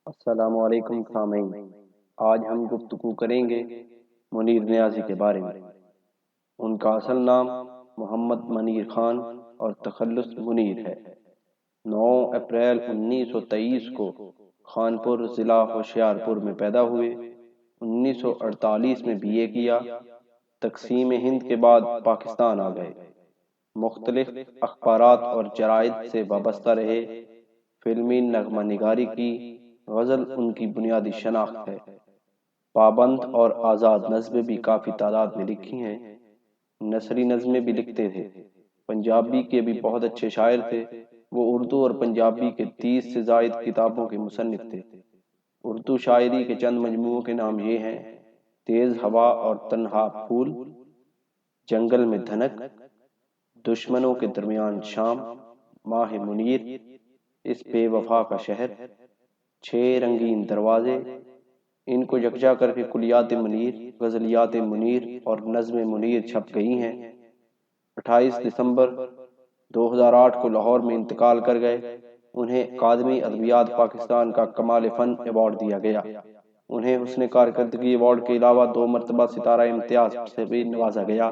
السلام علیکم سامعین، آج ہم گفتگو کریں گے منیر نیازی کے بارے میں۔ ان کا اصل نام محمد منیر خان اور تخلص منیر ہے۔ 9 اپریل 1923 کو خانپور ضلع ہوشیار میں پیدا ہوئے۔ 1948 میں بی اے کیا۔ تقسیم ہند کے بعد پاکستان آ گئے۔ مختلف اخبارات اور جرائد سے وابستہ رہے۔ فلمی نغمہ نگاری کی، غزل ان کی بنیادی شناخت ہے۔ پابند اور آزاد نظمیں بھی کافی تعداد میں لکھی ہیں۔ نثری نظمیں بھی لکھتے تھے۔ پنجابی کے بھی بہت اچھے شاعر تھے۔ وہ اردو اور پنجابی کے 30 سے زائد کتابوں کے مصنف تھے۔ اردو شاعری کے چند مجموعوں کے نام یہ ہیں: تیز ہوا اور تنہا پھول، جنگل میں دھنک، دشمنوں کے درمیان شام، ماہ منیر، اس بے وفا کا شہر، 6 رنگین دروازے۔ ان کو یکجا کر کے کلیات منیر، غزلیات منیر اور نظم منیر چھپ گئی ہیں۔ 28 دسمبر 2008 کو لاہور میں انتقال کر گئے۔ انہیں اکادمی ادبیات پاکستان کا کمال فن ایوارڈ دیا گیا۔ انہیں حسن کارکردگی ایوارڈ کے علاوہ 2 مرتبہ ستارہ امتیاز سے بھی نوازا گیا۔